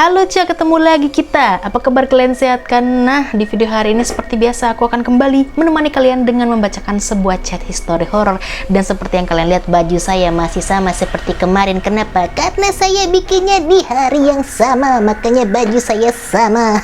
Halo Cia, ketemu lagi kita. Apa kabar kalian, sehat kan? Nah, di video hari ini seperti biasa aku akan kembali menemani kalian dengan membacakan sebuah chat history horror. Dan seperti yang kalian lihat, baju saya masih sama seperti kemarin. Kenapa? Karena saya bikinnya di hari yang sama, makanya baju saya sama.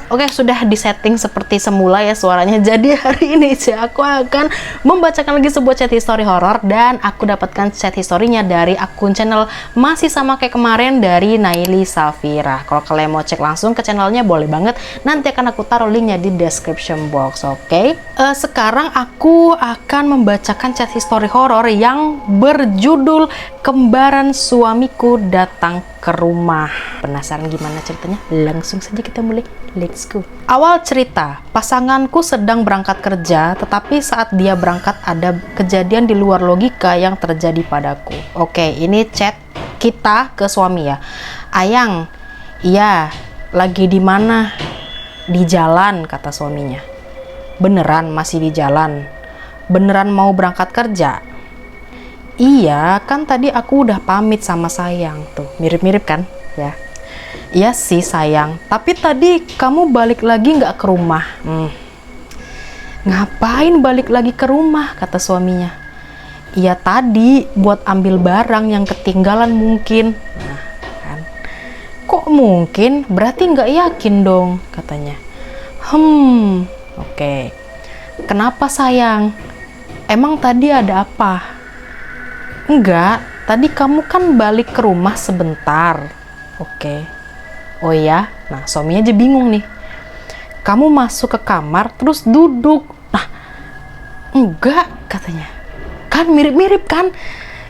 Oke, sudah disetting seperti semula ya suaranya. Jadi hari ini Cia, aku akan membacakan lagi sebuah chat history horror. Dan aku dapatkan chat historinya dari akun channel masih sama kayak kemarin, dari Naili Safira. Kalau kalian mau cek langsung ke channelnya boleh banget. Nanti akan aku taruh linknya di description box. Oke. Sekarang aku akan membacakan chat history horror yang berjudul Kembaran Suamiku Datang ke Rumah. Penasaran gimana ceritanya? Langsung saja kita mulai. Let's go. Awal cerita, pasanganku sedang berangkat kerja, tetapi saat dia berangkat ada kejadian di luar logika yang terjadi padaku. Oke, ini chat kita ke suami ya. Ayang, iya, lagi di mana? Di jalan, kata suaminya. Beneran masih di jalan? Beneran mau berangkat kerja? Iya, kan tadi aku udah pamit sama sayang. Tuh, mirip-mirip kan? Ya. Iya sih sayang, tapi tadi kamu balik lagi nggak ke rumah? Ngapain balik lagi ke rumah, kata suaminya. Iya tadi buat ambil barang yang ketinggalan mungkin. Nah, kan. Kok mungkin? Berarti nggak yakin dong, katanya. Oke. Kenapa sayang? Emang tadi ada apa? Enggak, tadi kamu kan balik ke rumah sebentar. Oke. Oh ya? Nah, suaminya aja bingung nih. Kamu masuk ke kamar terus duduk. Nah, enggak, katanya. Kan mirip-mirip kan?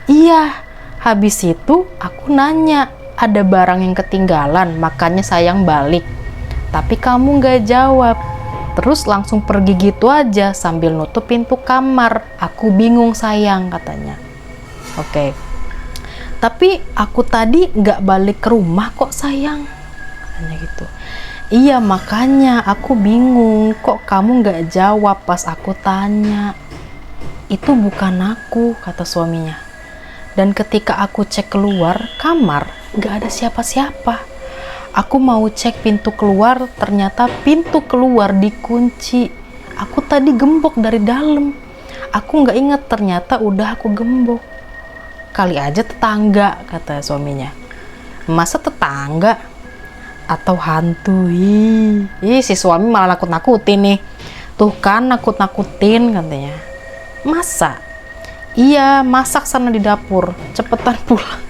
Iya. Habis itu aku nanya, ada barang yang ketinggalan, makanya sayang balik. Tapi kamu nggak jawab. Terus langsung pergi gitu aja sambil nutup pintu kamar. Aku bingung sayang, katanya. Oke. Tapi aku tadi nggak balik ke rumah kok sayang, katanya gitu. Iya makanya aku bingung, kok kamu nggak jawab pas aku tanya. Itu bukan aku, kata suaminya. Dan ketika aku cek keluar kamar, nggak ada siapa-siapa. Aku mau cek pintu keluar, ternyata pintu keluar dikunci. Aku tadi gembok dari dalam. Aku nggak inget ternyata udah aku gembok. Kali aja tetangga, kata suaminya. Masa tetangga? Atau hantu? Ih, si suami malah nakut-nakutin nih. Tuh kan nakut-nakutin, katanya. Masa? Iya, masak sana di dapur. Cepetan pulang.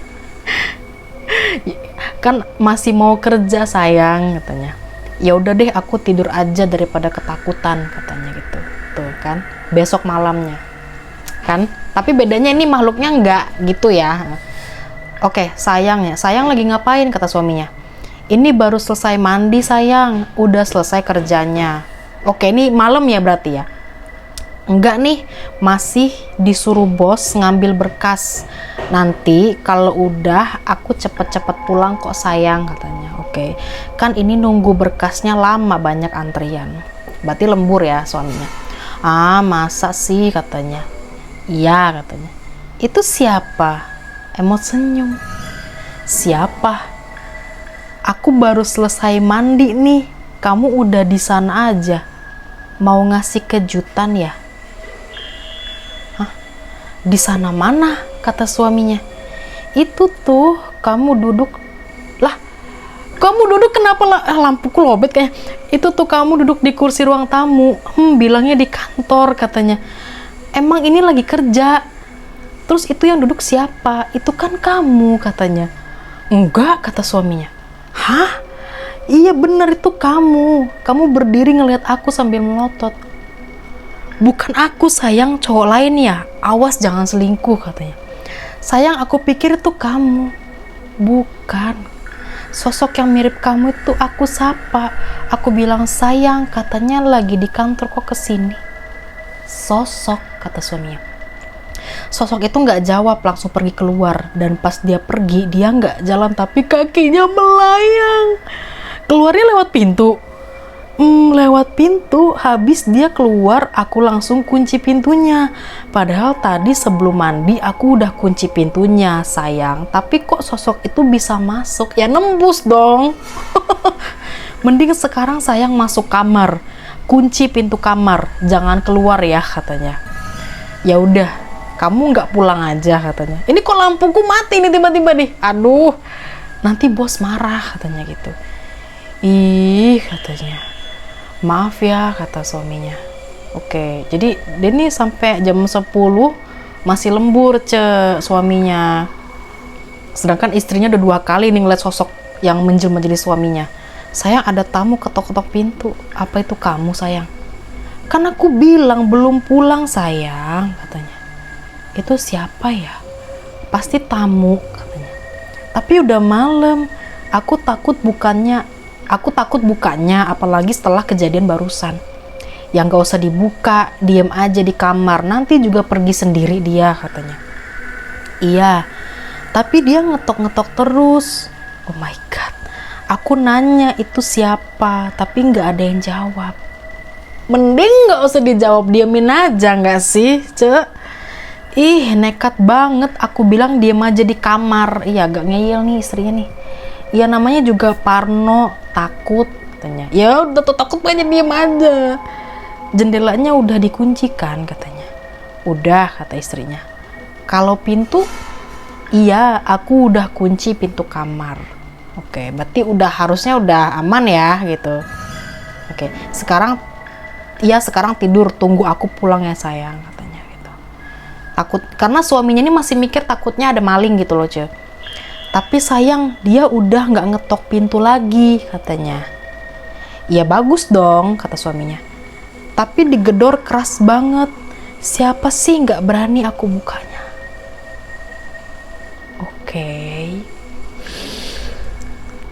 Kan masih mau kerja sayang, katanya. Ya udah deh, aku tidur aja daripada ketakutan, katanya gitu. Tuh kan, besok malamnya. Kan? Tapi bedanya ini makhluknya enggak gitu ya. Oke, sayangnya. Sayang lagi ngapain, kata suaminya. Ini baru selesai mandi sayang. Udah selesai kerjanya. Oke, ini malam ya berarti ya. Enggak nih, masih disuruh bos ngambil berkas. Nanti kalau udah aku cepet-cepet pulang kok sayang, katanya. Oke, kan ini nunggu berkasnya lama, banyak antrian. Berarti lembur ya suaminya. Ah, masa sih, katanya. Iya, katanya. Itu siapa? Emot senyum. Siapa? Aku baru selesai mandi nih. Kamu udah di sana aja. Mau ngasih kejutan ya? Hah? Di sana mana? Kata suaminya. Itu tuh, kamu duduk. Lah, kamu duduk kenapa lampuku lobet kayaknya. Itu tuh kamu duduk di kursi ruang tamu. Bilangnya di kantor, katanya. Emang ini lagi kerja. Terus itu yang duduk siapa? Itu kan kamu, katanya. Enggak, kata suaminya. Hah? Iya bener itu kamu. Kamu berdiri ngeliat aku sambil melotot. Bukan aku sayang, cowok lain ya. Awas jangan selingkuh, katanya. Sayang, aku pikir itu kamu. Bukan. Sosok yang mirip kamu itu aku sapa. Aku bilang sayang, katanya lagi di kantor kok kesini. Sosok, kata suaminya. Sosok itu nggak jawab, langsung pergi keluar. Dan pas dia pergi, dia nggak jalan tapi kakinya melayang. Keluarnya lewat pintu. Lewat pintu, habis dia keluar aku langsung kunci pintunya. Padahal tadi sebelum mandi aku udah kunci pintunya sayang, tapi kok sosok itu bisa masuk? Ya nembus dong. Mending sekarang sayang masuk kamar, kunci pintu kamar, jangan keluar ya katanya. Ya udah, kamu nggak pulang aja katanya. Ini kok lampuku mati nih tiba-tiba nih. Aduh, nanti bos marah katanya gitu. Ih katanya. Maaf ya kata suaminya. Oke, jadi dia nih sampai jam 10 masih lembur suaminya. Sedangkan istrinya udah 2 kali nih ngeliat sosok yang menjelma jadi suaminya. Sayang, ada tamu ketok-ketok pintu. Apa itu kamu sayang? Kan aku bilang belum pulang sayang katanya. Itu siapa ya? Pasti tamu katanya. Tapi udah malam. Aku takut bukanya, apalagi setelah kejadian barusan. Yang gak usah dibuka, diem aja di kamar, nanti juga pergi sendiri dia katanya. Iya, tapi dia ngetok-ngetok terus. Oh my god, aku nanya itu siapa, tapi gak ada yang jawab. Mending gak usah dijawab, diemin aja gak sih, Cek? Ih, nekat banget, aku bilang diem aja di kamar. Iya, agak ngeyel nih istrinya nih. Ya namanya juga Parno, takut katanya. Ya udah tuh takut aja diem aja. Jendelanya udah dikuncikan katanya. Udah kata istrinya. Kalau pintu, iya aku udah kunci pintu kamar. Oke, berarti harusnya udah aman ya gitu. Oke, sekarang tidur, tunggu aku pulang ya sayang katanya gitu. Takut karena suaminya ini masih mikir takutnya ada maling gitu loh, Ce. Tapi sayang, dia udah nggak ngetok pintu lagi katanya. Ya bagus dong kata suaminya. Tapi digedor keras banget. Siapa sih nggak berani aku bukanya? Oke.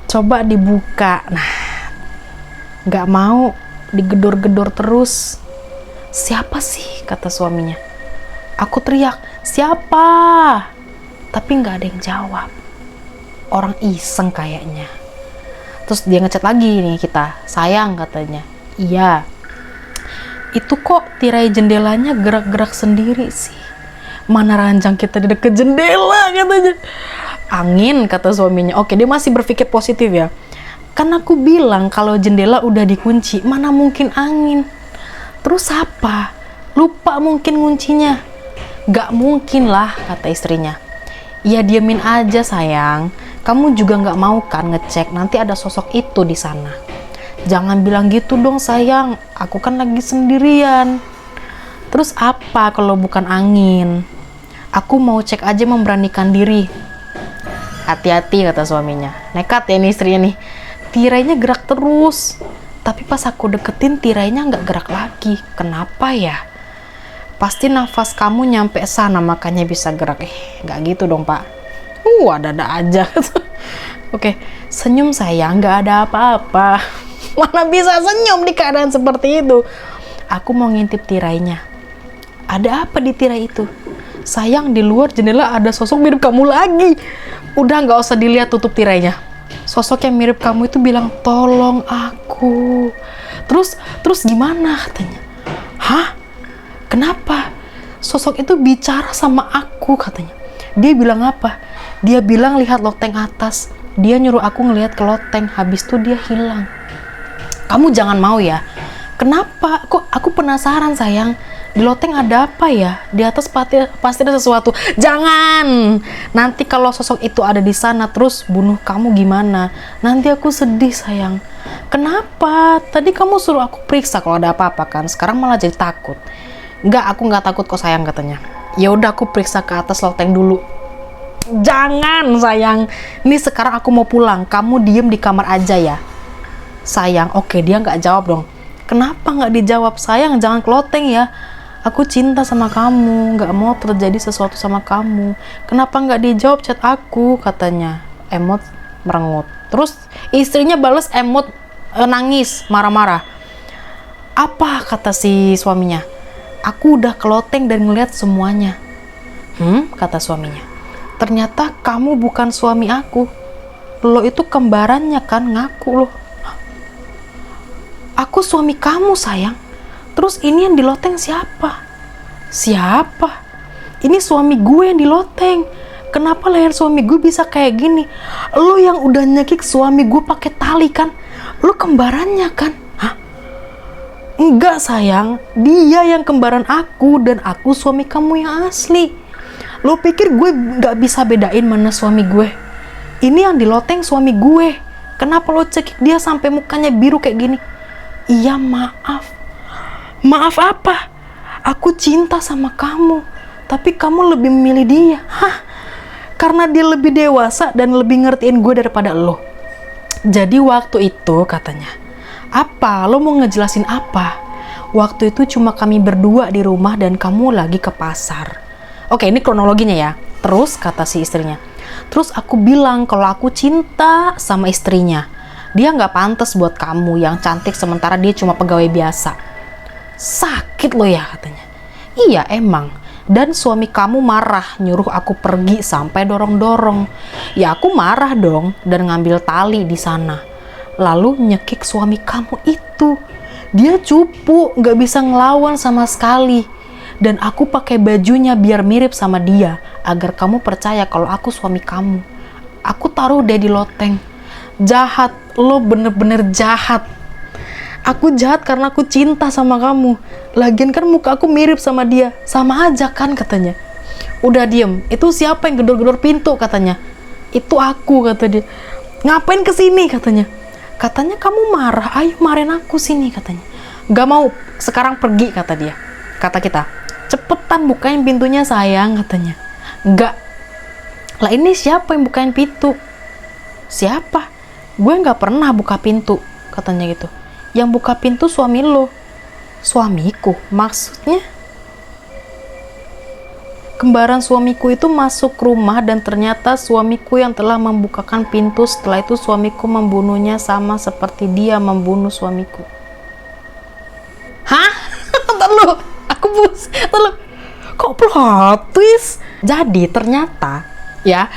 Coba dibuka. Nah, nggak mau, digedor-gedor terus. Siapa sih kata suaminya. Aku teriak, siapa? Tapi nggak ada yang jawab. Orang iseng kayaknya. Terus dia ngechat lagi nih kita. Sayang katanya. Iya. Itu kok tirai jendelanya gerak-gerak sendiri sih. Mana ranjang kita di deket jendela katanya. Angin kata suaminya. Oke, dia masih berpikir positif ya. Kan aku bilang kalau jendela udah dikunci, mana mungkin angin. Terus apa? Lupa mungkin kuncinya. Gak mungkin lah kata istrinya. Ya diemin aja sayang. Kamu juga nggak mau kan ngecek nanti ada sosok itu di sana. Jangan bilang gitu dong sayang, aku kan lagi sendirian. Terus apa kalau bukan angin? Aku mau cek aja memberanikan diri. Hati-hati kata suaminya. Nekat ya ini istrinya nih. Tirainya gerak terus. Tapi pas aku deketin tirainya nggak gerak lagi. Kenapa ya? Pasti nafas kamu nyampe sana makanya bisa gerak. Nggak gitu dong pak. Ada aja. Oke, senyum sayang, nggak ada apa-apa. Mana bisa senyum di keadaan seperti itu? Aku mau ngintip tirainya. Ada apa di tirai itu? Sayang, di luar jendela ada sosok mirip kamu lagi. Udah nggak usah dilihat, tutup tirainya. Sosok yang mirip kamu itu bilang, tolong aku. Terus gimana katanya? Hah? Kenapa? Sosok itu bicara sama aku katanya. Dia bilang apa? Dia bilang lihat loteng atas. Dia nyuruh aku ngelihat ke loteng. Habis itu dia hilang. Kamu jangan mau ya. Kenapa? Kok aku penasaran sayang. Di loteng ada apa ya? Di atas pasti ada sesuatu. Jangan. Nanti kalau sosok itu ada di sana terus bunuh kamu gimana? Nanti aku sedih sayang. Kenapa? Tadi kamu suruh aku periksa kalau ada apa-apa kan. Sekarang malah jadi takut. Enggak, aku nggak takut kok sayang katanya. Ya udah aku periksa ke atas loteng dulu. Jangan sayang. Ini sekarang aku mau pulang. Kamu diem di kamar aja ya. Sayang, oke dia nggak jawab dong. Kenapa nggak dijawab? Sayang, jangan ke loteng ya. Aku cinta sama kamu, nggak mau terjadi sesuatu sama kamu. Kenapa nggak dijawab chat aku? Katanya. Emot merengut. Terus istrinya balas emot nangis, marah-marah. Apa kata si suaminya? Aku udah ke loteng dan ngeliat semuanya. Kata suaminya. Ternyata kamu bukan suami aku. Lo itu kembarannya kan, ngaku lo. Aku aku suami kamu sayang. Terus ini yang di loteng siapa? Siapa? Ini suami gue yang di loteng. Kenapa leher suami gue bisa kayak gini? Lo yang udah nyekik suami gue pakai tali kan? Lo kembarannya kan? Hah? Enggak sayang, dia yang kembaran aku dan aku suami kamu yang asli. Lo pikir gue gak bisa bedain mana suami gue? Ini yang di loteng suami gue. Kenapa lo cekik dia sampai mukanya biru kayak gini? Iya maaf. Maaf apa? Aku cinta sama kamu, tapi kamu lebih memilih dia. Hah? Karena dia lebih dewasa dan lebih ngertiin gue daripada lo. Jadi waktu itu katanya, apa? Lo mau ngejelasin apa? Waktu itu cuma kami berdua di rumah dan kamu lagi ke pasar. Oke, ini kronologinya ya. Terus kata si istrinya, terus aku bilang kalau aku cinta sama istrinya. Dia nggak pantas buat kamu yang cantik sementara dia cuma pegawai biasa. Sakit lo ya katanya. Iya emang. Dan suami kamu marah nyuruh aku pergi sampai dorong-dorong. Ya aku marah dong dan ngambil tali di sana. Lalu nyekik suami kamu itu. Dia cupu, nggak bisa ngelawan sama sekali. Dan aku pakai bajunya biar mirip sama dia, agar kamu percaya kalau aku suami kamu. Aku taruh dia di loteng. Jahat, lo bener-bener jahat. Aku jahat karena aku cinta sama kamu. Lagian kan muka aku mirip sama dia. Sama aja kan katanya. Udah diem. Itu siapa yang gedor-gedor pintu katanya? Itu aku kata dia. Ngapain kesini katanya? Katanya kamu marah. Ayo marahin aku sini katanya. Gak mau. Sekarang pergi kata dia. Kata kita. Cepetan bukain pintunya sayang katanya. Enggak. Lah ini siapa yang bukain pintu? Siapa? Gue nggak pernah buka pintu katanya gitu. Yang buka pintu suami lo. Suamiku? Maksudnya? Kembaran suamiku itu masuk rumah dan ternyata suamiku yang telah membukakan pintu. Setelah itu suamiku membunuhnya sama seperti dia membunuh suamiku. Hah? Terlalu aku terlalu kok plot twist? Jadi ternyata ya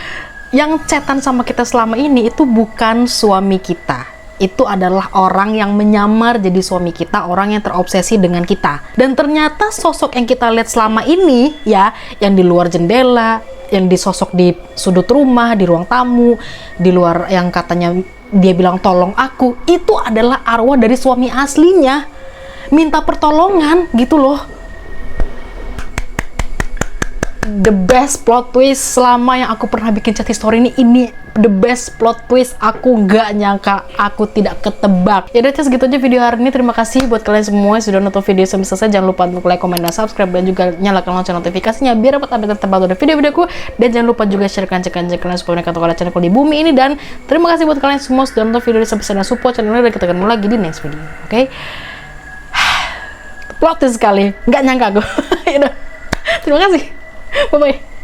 yang chatan sama kita selama ini itu bukan suami kita. Itu adalah orang yang menyamar jadi suami kita, orang yang terobsesi dengan kita. Dan ternyata sosok yang kita lihat selama ini ya, yang di luar jendela, yang disosok di sudut rumah, di ruang tamu, di luar yang katanya dia bilang tolong aku, itu adalah arwah dari suami aslinya. Minta pertolongan gitu loh. The best plot twist selama yang aku pernah bikin chat history ini the best plot twist. Aku nggak nyangka, aku tidak ketebak. Ya udah segitu aja video hari ini. Terima kasih buat kalian semua yang sudah nonton video sampai selesai. Jangan lupa untuk like, komen, dan subscribe, dan juga nyalakan lonceng notifikasinya biar dapat update terbaru dari video-videoku. Dan jangan lupa juga sharekan kalian supaya mereka tahu kalau channelku di bumi ini. Dan terima kasih buat kalian semua sudah nonton video ini sampai selesai dan support channel ini. Dan kita ketemu lagi di next video. Oke? Plot twist sekali, nggak nyangka aku. Yaudah, terima kasih. Bye-bye.